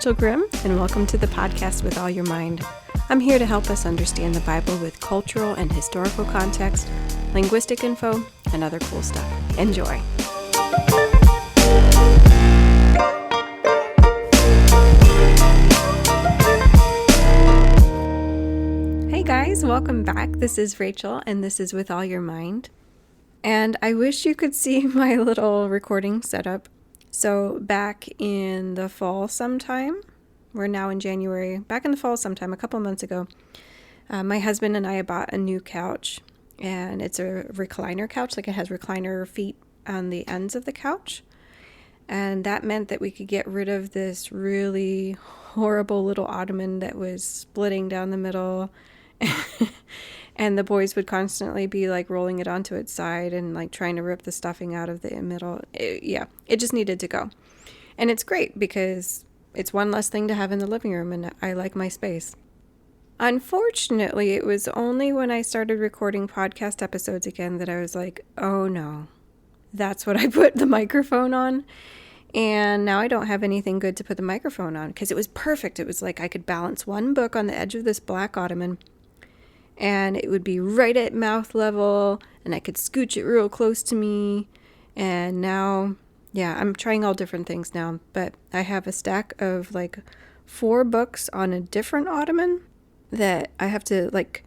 Rachel Grimm, and welcome to the podcast With All Your Mind. I'm here to help us understand the Bible with cultural and historical context, linguistic info, and other cool stuff. Enjoy. Hey guys, welcome back. This is Rachel, and this is With All Your Mind. And I wish you could see my little recording setup. So back in the fall sometime, we're now in January, back in the fall sometime, a couple months ago, my husband and I bought a new couch, and it's a recliner couch, like it has recliner feet on the ends of the couch. And that meant that we could get rid of this really horrible little ottoman that was splitting down the middle. And the boys would constantly be like rolling it onto its side and like trying to rip the stuffing out of the middle. It just needed to go. And it's great because it's one less thing to have in the living room, and I like my space. Unfortunately, it was only when I started recording podcast episodes again that I was like, oh no, that's what I put the microphone on. And now I don't have anything good to put the microphone on because it was perfect. It was like I could balance one book on the edge of this black ottoman, and it would be right at mouth level, and I could scooch it real close to me. And now, I'm trying all different things now, but I have a stack of like 4 books on a different ottoman that I have to like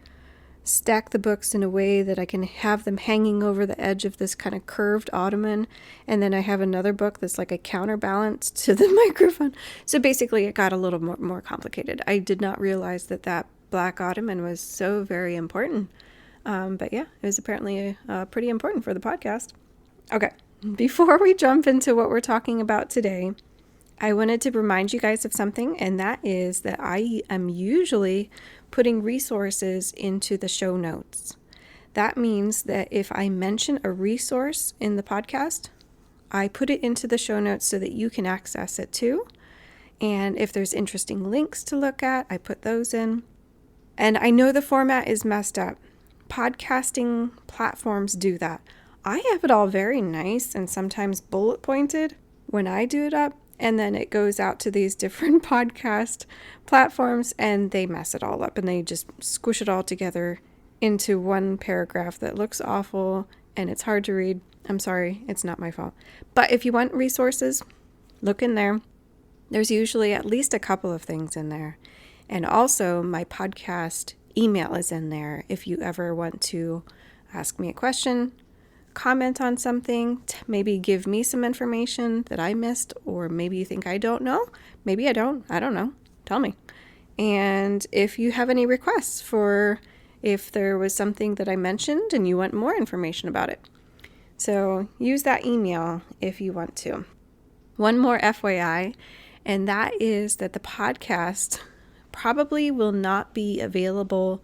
stack the books in a way that I can have them hanging over the edge of this kind of curved ottoman. And then I have another book that's like a counterbalance to the microphone. So basically it got a little more complicated. I did not realize that black ottoman was so very important. But yeah, it was apparently pretty important for the podcast. Okay, before we jump into what we're talking about today, I wanted to remind you guys of something, and that is that I am usually putting resources into the show notes. That means that if I mention a resource in the podcast, I put it into the show notes so that you can access it too. And if there's interesting links to look at, I put those in. And I know the format is messed up. Podcasting platforms do that. I have it all very nice and sometimes bullet pointed when I do it up. And then it goes out to these different podcast platforms and they mess it all up and they just squish it all together into one paragraph that looks awful and it's hard to read. I'm sorry, it's not my fault. But if you want resources, look in there. There's usually at least a couple of things in there. And also my podcast email is in there if you ever want to ask me a question, comment on something, maybe give me some information that I missed, or maybe you think I don't know. Maybe I don't know. Tell me. And if you have any requests for if there was something that I mentioned and you want more information about it. So use that email if you want to. One more FYI, and that is that the podcast probably will not be available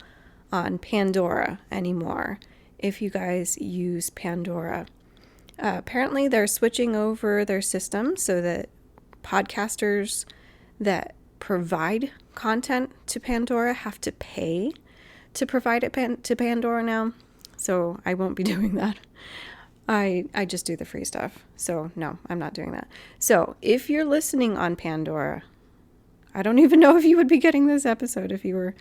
on Pandora anymore if you guys use Pandora. Apparently they're switching over their system so that podcasters that provide content to Pandora have to pay to provide it to Pandora now. So I won't be doing that. I just do the free stuff. So no, I'm not doing that. So if you're listening on Pandora, I don't even know if you would be getting this episode if you were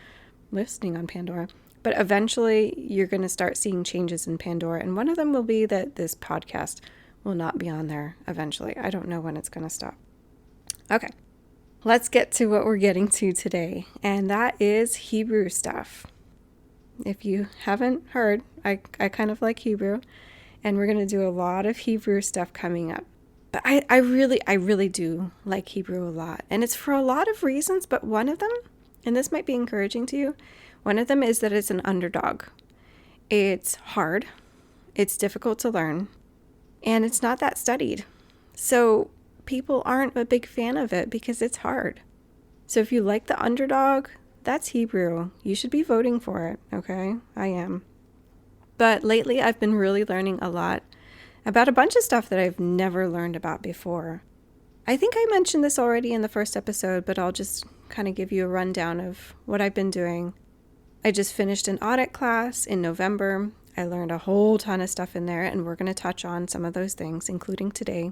listening on Pandora. But eventually, you're going to start seeing changes in Pandora. And one of them will be that this podcast will not be on there eventually. I don't know when it's going to stop. Okay, let's get to what we're getting to today. And that is Hebrew stuff. If you haven't heard, I kind of like Hebrew. And we're going to do a lot of Hebrew stuff coming up. But I really do like Hebrew a lot. And it's for a lot of reasons, but one of them, and this might be encouraging to you, one of them is that it's an underdog. It's hard, it's difficult to learn, and it's not that studied. So people aren't a big fan of it because it's hard. So if you like the underdog, that's Hebrew. You should be voting for it, okay? I am. But lately I've been really learning a lot about a bunch of stuff that I've never learned about before. I think I mentioned this already in the first episode, but I'll just kind of give you a rundown of what I've been doing. I just finished an audit class in November. I learned a whole ton of stuff in there, and we're going to touch on some of those things, including today.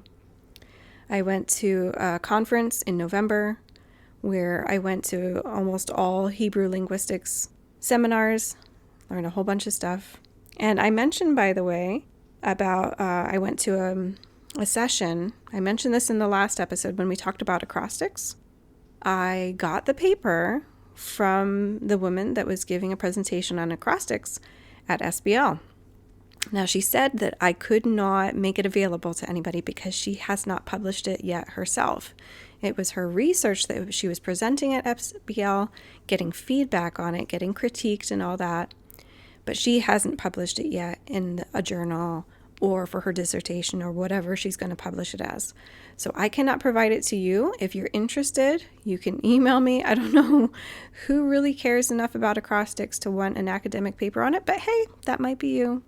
I went to a conference in November where I went to almost all Hebrew linguistics seminars, learned a whole bunch of stuff. And I mentioned, by the way, about I went to a session. I mentioned this in the last episode when we talked about acrostics. I got the paper from the woman that was giving a presentation on acrostics at SBL. Now, she said that I could not make it available to anybody because she has not published it yet herself. It was her research that she was presenting at SBL, getting feedback on it, getting critiqued and all that. But she hasn't published it yet in a journal or for her dissertation or whatever she's going to publish it as. So I cannot provide it to you. If you're interested, you can email me. I don't know who really cares enough about acrostics to want an academic paper on it, but hey, that might be you.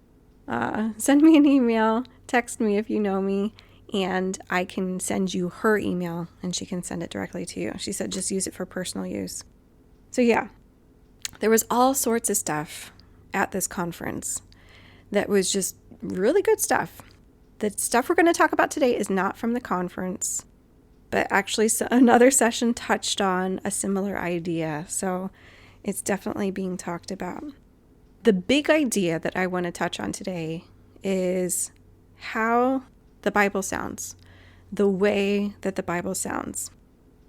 Send me an email, text me if you know me, and I can send you her email and she can send it directly to you. She said just use it for personal use. So yeah, there was all sorts of stuff at this conference that was just really good stuff. The stuff we're going to talk about today is not from the conference, but actually another session touched on a similar idea. So it's definitely being talked about. The big idea that I want to touch on today is how the Bible sounds, the way that the Bible sounds.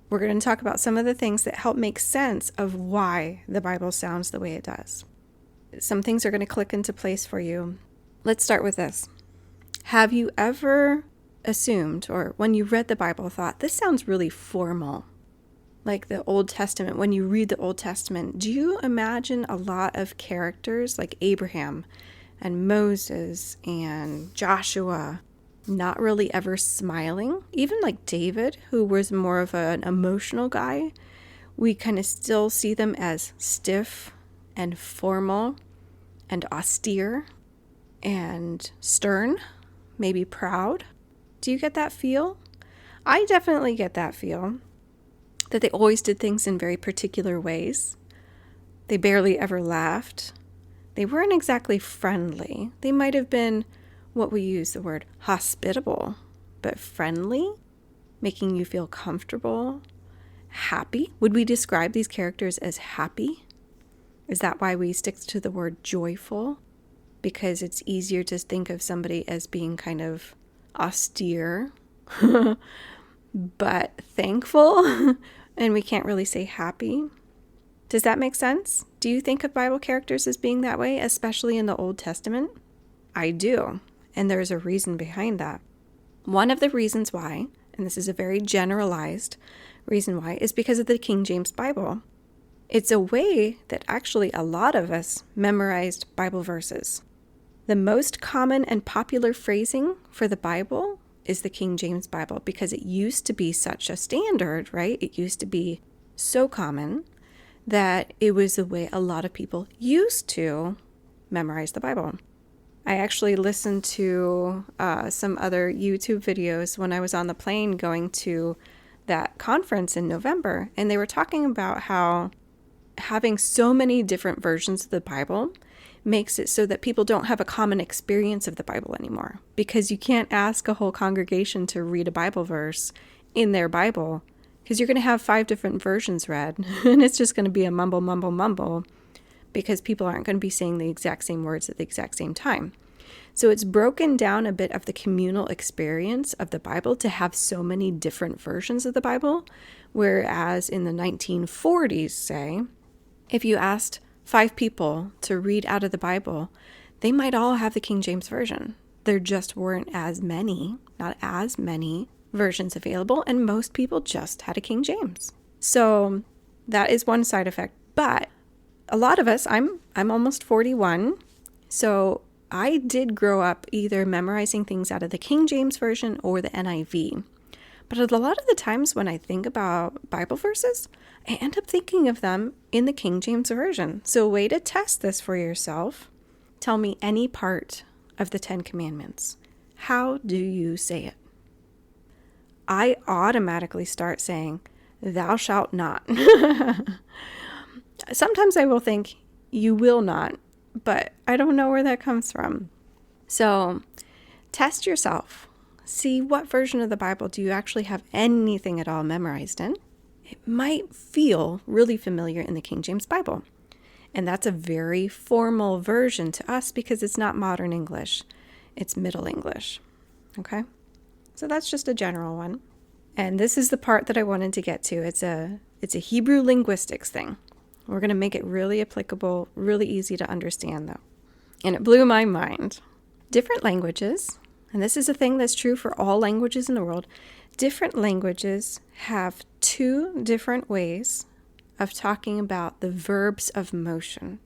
We're going to talk about some of the things that help make sense of why the Bible sounds the way it does. Some things are going to click into place for you. Let's start with this. Have you ever assumed, or when you read the Bible, thought, this sounds really formal? Like the Old Testament, when you read the Old Testament, do you imagine a lot of characters like Abraham and Moses and Joshua not really ever smiling? Even like David, who was more of an emotional guy, we kind of still see them as stiff and formal and austere and stern, maybe proud. Do you get that feel? I definitely get that feel. That they always did things in very particular ways. They barely ever laughed. They weren't exactly friendly. They might have been what we use the word hospitable, but friendly, making you feel comfortable, happy. Would we describe these characters as happy? Is that why we stick to the word joyful? Because it's easier to think of somebody as being kind of austere, but thankful. And we can't really say happy. Does that make sense? Do you think of Bible characters as being that way, especially in the Old Testament? I do, and there's a reason behind that. One of the reasons why, and this is a very generalized reason why, is because of the King James Bible. It's a way that actually a lot of us memorized Bible verses. The most common and popular phrasing for the Bible is the King James Bible because it used to be such a standard, right? It used to be so common that it was the way a lot of people used to memorize the Bible. I actually listened to some other YouTube videos when I was on the plane going to that conference in November, and they were talking about how having so many different versions of the Bible makes it so that people don't have a common experience of the Bible anymore, because you can't ask a whole congregation to read a Bible verse in their Bible because you're going to have 5 different versions read and it's just going to be a mumble, mumble, mumble because people aren't going to be saying the exact same words at the exact same time. So it's broken down a bit of the communal experience of the Bible to have so many different versions of the Bible, whereas in the 1940s, say, if you asked 5 people to read out of the Bible, they might all have the King James Version. There just weren't not as many versions available, and most people just had a King James. So that is one side effect. But a lot of us, I'm almost 41, so I did grow up either memorizing things out of the King James Version or the NIV. But a lot of the times when I think about Bible verses, I end up thinking of them in the King James Version. So a way to test this for yourself, tell me any part of the 10 Commandments. How do you say it? I automatically start saying, thou shalt not. Sometimes I will think, you will not, but I don't know where that comes from. So test yourself. See what version of the Bible do you actually have anything at all memorized in? it might feel really familiar in the King James Bible. And that's a very formal version to us because it's not modern English. It's Middle English. Okay? So that's just a general one. And this is the part that I wanted to get to. It's a Hebrew linguistics thing. We're going to make it really applicable, really easy to understand though. And it blew my mind. Different languages, and this is a thing that's true for all languages in the world, different languages have two different ways of talking about the verbs of motion.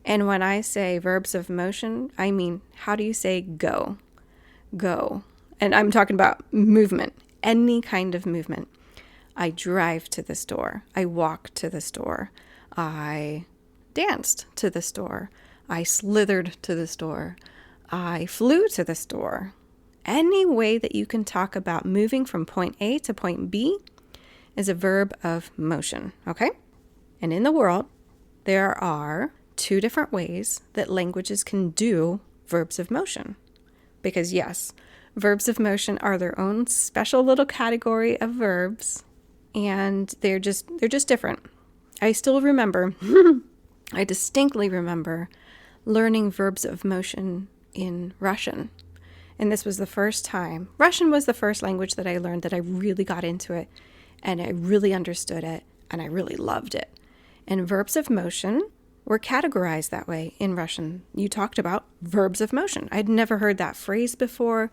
And when I say verbs of motion, I mean, how do you say go? Go. And I'm talking about movement, any kind of movement. I drive to the store. I walk to the store. I danced to the store. I slithered to the store. I flew to the store. Any way that you can talk about moving from point A to point B is a verb of motion, okay? And in the world, there are two different ways that languages can do verbs of motion. Because yes, verbs of motion are their own special little category of verbs, and they're just different. I still remember, I distinctly remember learning verbs of motion in Russian. And this was the first time. Russian was the first language that I learned that I really got into it, and I really understood it, and I really loved it. And verbs of motion were categorized that way in Russian. You talked about verbs of motion. I'd never heard that phrase before,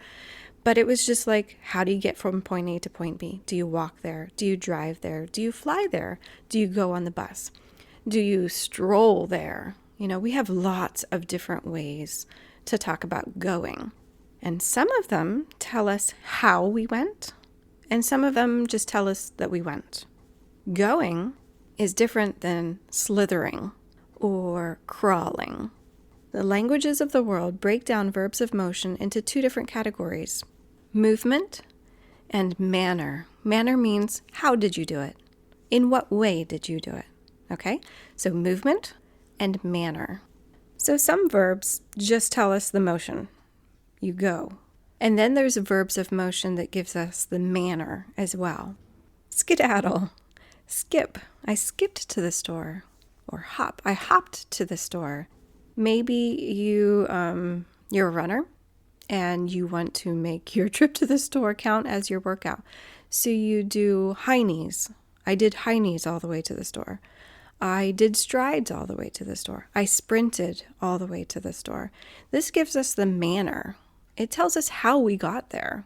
but it was just like, how do you get from point A to point B? Do you walk there? Do you drive there? Do you fly there? Do you go on the bus? Do you stroll there? You know, we have lots of different ways to talk about going. And some of them tell us how we went, and some of them just tell us that we went. Going is different than slithering or crawling. The languages of the world break down verbs of motion into two different categories: movement and manner. Manner means, how did you do it? In what way did you do it? Okay? So movement and manner. So some verbs just tell us the motion. You go. And then there's verbs of motion that gives us the manner as well. Skedaddle. Skip. I skipped to the store. Or hop. I hopped to the store. Maybe you're a runner and you want to make your trip to the store count as your workout. So you do high knees. I did high knees all the way to the store. I did strides all the way to the store. I sprinted all the way to the store. This gives us the manner. It tells us how we got there.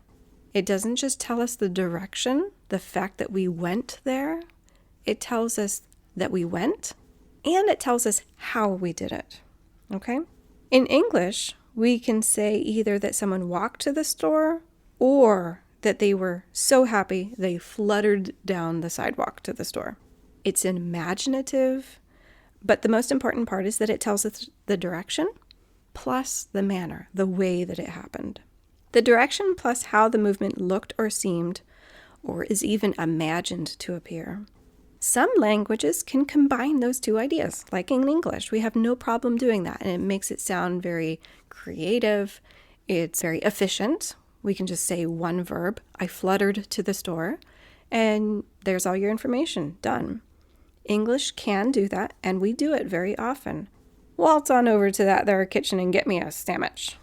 It doesn't just tell us the direction, the fact that we went there. It tells us that we went, and it tells us how we did it. Okay? In English, we can say either that someone walked to the store or that they were so happy they fluttered down the sidewalk to the store. It's imaginative, but the most important part is that it tells us the direction plus the manner, the way that it happened. The direction plus how the movement looked or seemed, or is even imagined to appear. Some languages can combine those two ideas, like in English. We have no problem doing that, and it makes it sound very creative. It's very efficient. We can just say one verb, I fluttered to the store, and there's all your information, done. English can do that, and we do it very often. Waltz on over to that there kitchen and get me a sandwich.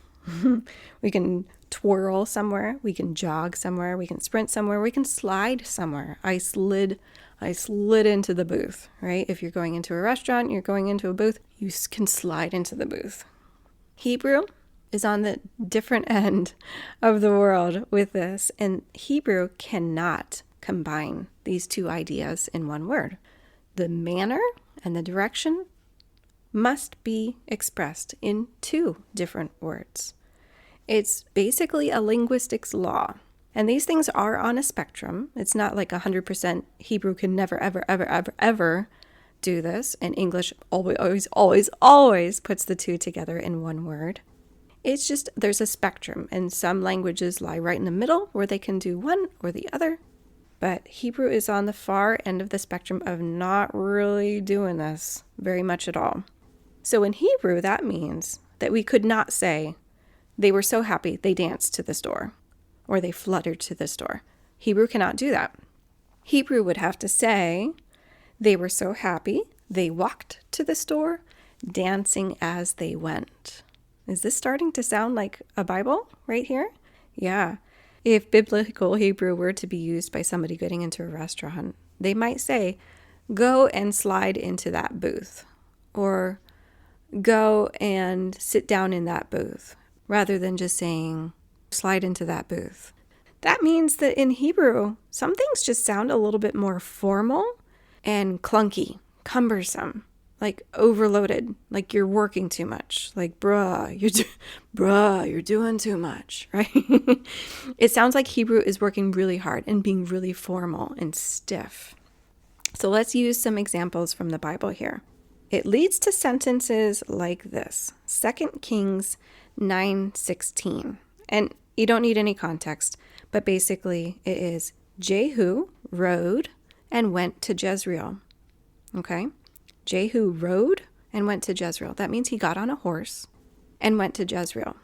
We can twirl somewhere, we can jog somewhere, we can sprint somewhere, we can slide somewhere. I slid into the booth, right? If you're going into a restaurant, you're going into a booth, you can slide into the booth. Hebrew is on the different end of the world with this, and Hebrew cannot combine these two ideas in one word. The manner and the direction must be expressed in two different words. It's basically a linguistics law. And these things are on a spectrum. It's not like 100% Hebrew can never, ever, ever, ever, ever do this. And English always puts the two together in one word. It's just there's a spectrum, and some languages lie right in the middle where they can do one or the other. But Hebrew is on the far end of the spectrum of not really doing this very much at all. So in Hebrew, that means that we could not say, they were so happy they danced to the store, or they fluttered to the store. Hebrew cannot do that. Hebrew would have to say, they were so happy, they walked to the store, dancing as they went. Is this starting to sound like a Bible right here? Yeah. If biblical Hebrew were to be used by somebody getting into a restaurant, they might say, go and slide into that booth, or go and sit down in that booth, rather than just saying, slide into that booth. That means that in Hebrew, some things just sound a little bit more formal and clunky, cumbersome, like overloaded, like you're working too much, like bruh, you're doing too much, right? It sounds like Hebrew is working really hard and being really formal and stiff. So let's use some examples from the Bible here. It leads to sentences like this, 2 Kings 9:16. And you don't need any context, but basically it is Jehu rode and went to Jezreel. Okay? Jehu rode and went to Jezreel. That means he got on a horse and went to Jezreel.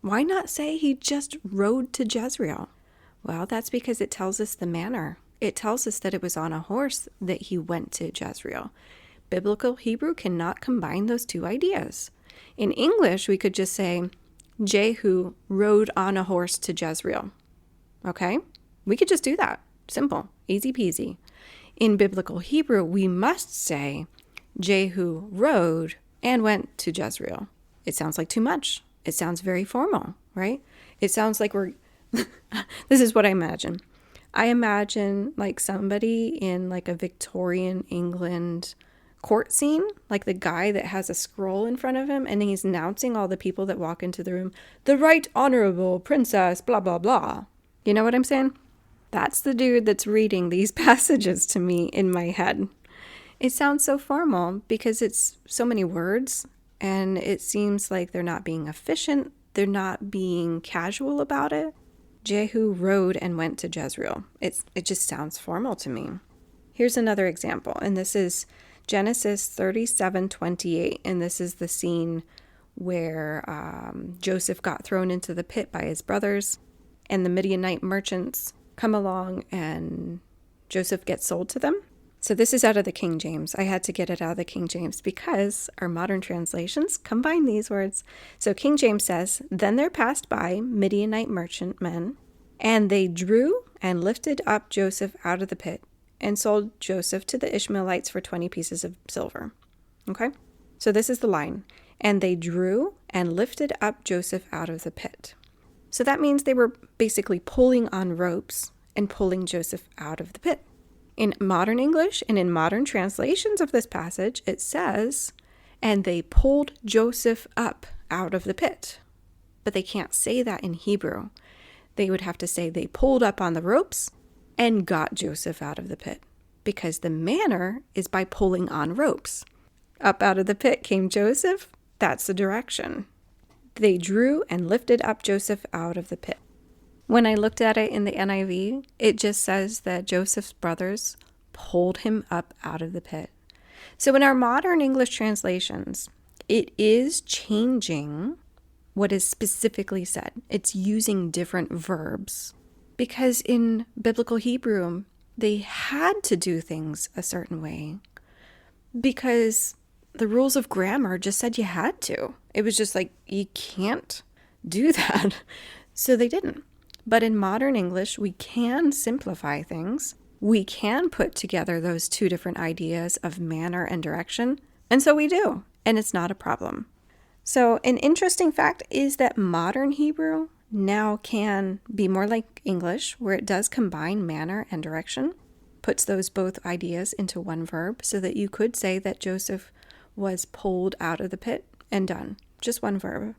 Why not say he just rode to Jezreel? Well, that's because it tells us the manner. It tells us that it was on a horse that he went to Jezreel. Biblical Hebrew cannot combine those two ideas. In English, we could just say, Jehu rode on a horse to Jezreel. Okay? We could just do that. Simple. Easy peasy. In biblical Hebrew, we must say, Jehu rode and went to Jezreel. It sounds like too much. It sounds very formal, right? It sounds like we're... This is what I imagine. I imagine like somebody in like a Victorian England court scene, like the guy that has a scroll in front of him and he's announcing all the people that walk into the room, the Right Honorable Princess, blah, blah, blah. You know what I'm saying? That's the dude that's reading these passages to me in my head. It sounds so formal because it's so many words and it seems like they're not being efficient. They're not being casual about it. Jehu rode and went to Jezreel. It just sounds formal to me. Here's another example, and this is Genesis 37:28, and this is the scene where Joseph got thrown into the pit by his brothers, and the Midianite merchants come along, and Joseph gets sold to them. So this is out of the King James. I had to get it out of the King James because our modern translations combine these words. So King James says, "Then there passed by Midianite merchantmen, and they drew and lifted up Joseph out of the pit, and sold Joseph to the Ishmaelites for 20 pieces of silver." Okay? So this is the line. And they drew and lifted up Joseph out of the pit. So that means they were basically pulling on ropes and pulling Joseph out of the pit. In modern English and in modern translations of this passage, it says, and they pulled Joseph up out of the pit. But they can't say that in Hebrew. They would have to say they pulled up on the ropes and got Joseph out of the pit, because the manner is by pulling on ropes. Up out of the pit came Joseph. That's the direction. They drew and lifted up Joseph out of the pit. When I looked at it in the NIV, it just says that Joseph's brothers pulled him up out of the pit. So in our modern English translations, it is changing what is specifically said. It's using different verbs. Because in biblical Hebrew, they had to do things a certain way because the rules of grammar just said you had to. It was just like, you can't do that. So they didn't. But in modern English, we can simplify things. We can put together those two different ideas of manner and direction. And so we do. And it's not a problem. So an interesting fact is that modern Hebrew now can be more like English, where it does combine manner and direction, puts those both ideas into one verb, so that you could say that Joseph was pulled out of the pit and done. Just one verb.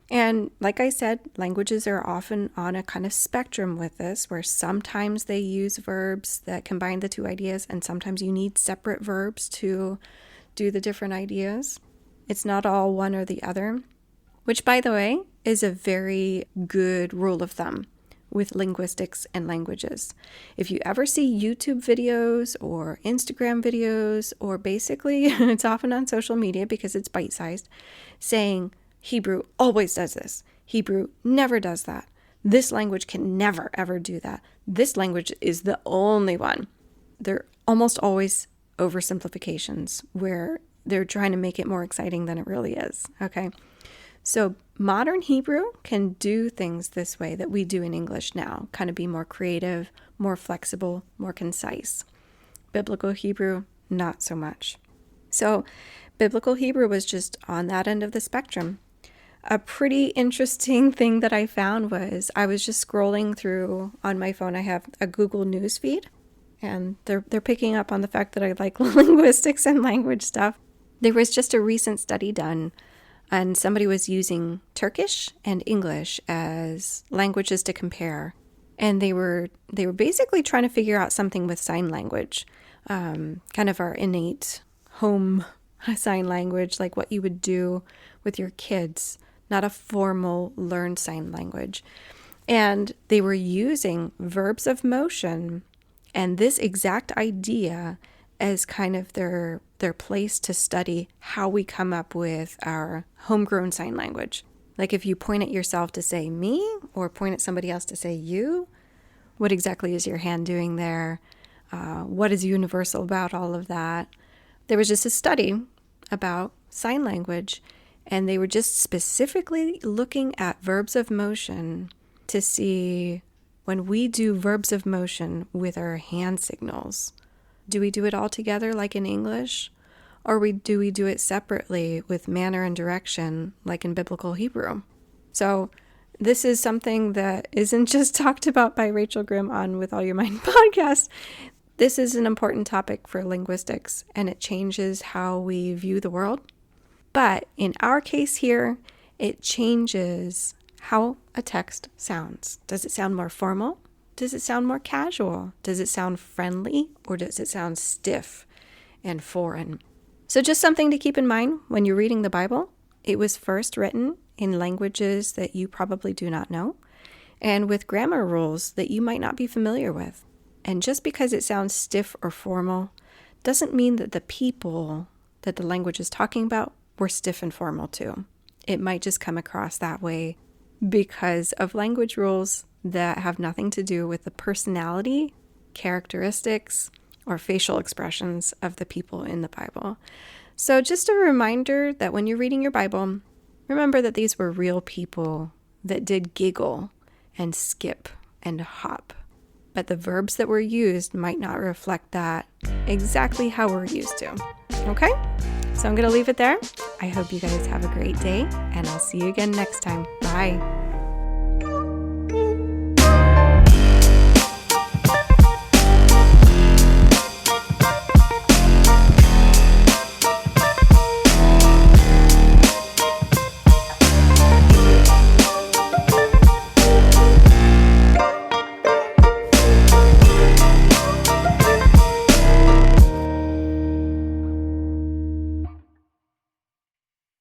And like I said, languages are often on a kind of spectrum with this, where sometimes they use verbs that combine the two ideas, and sometimes you need separate verbs to do the different ideas. It's not all one or the other, which, by the way, is a very good rule of thumb with linguistics and languages. If you ever see YouTube videos or Instagram videos, or basically it's often on social media because it's bite-sized, saying Hebrew always does this, Hebrew never does that, this language can never ever do that, this language is the only one. they're almost always oversimplifications where they're trying to make it more exciting than it really is. Okay. So modern Hebrew can do things this way that we do in English now, kind of be more creative, more flexible, more concise. Biblical Hebrew, not so much. So Biblical Hebrew was just on that end of the spectrum. A pretty interesting thing that I found was I was just scrolling through on my phone. I have a Google News feed, and they're picking up on the fact that I like linguistics and language stuff. There was just a recent study done, and somebody was using Turkish and English as languages to compare. And they were basically trying to figure out something with sign language, kind of our innate home sign language, like what you would do with your kids, not a formal learned sign language. And they were using verbs of motion and this exact idea as kind of their place to study how we come up with our homegrown sign language. Like if you point at yourself to say me or point at somebody else to say you, what exactly is your hand doing there? What is universal about all of that? There was just a study about sign language, and they were just specifically looking at verbs of motion to see when we do verbs of motion with our hand signals, do we do it all together like in English? Or do we do it separately with manner and direction like in Biblical Hebrew? So this is something that isn't just talked about by Rachel Grimm on With All Your Mind podcast. This is an important topic for linguistics, and it changes how we view the world. But in our case here, it changes how a text sounds. Does it sound more formal? Does it sound more casual? Does it sound friendly? Or does it sound stiff and foreign? So just something to keep in mind when you're reading the Bible. It was first written in languages that you probably do not know, and with grammar rules that you might not be familiar with. And just because it sounds stiff or formal doesn't mean that the people that the language is talking about were stiff and formal too. It might just come across that way because of language rules that have nothing to do with the personality, characteristics, or facial expressions of the people in the Bible. So just a reminder that when you're reading your Bible, remember that these were real people that did giggle and skip and hop. But the verbs that were used might not reflect that exactly how we're used to. Okay? So I'm going to leave it there. I hope you guys have a great day, and I'll see you again next time. Bye.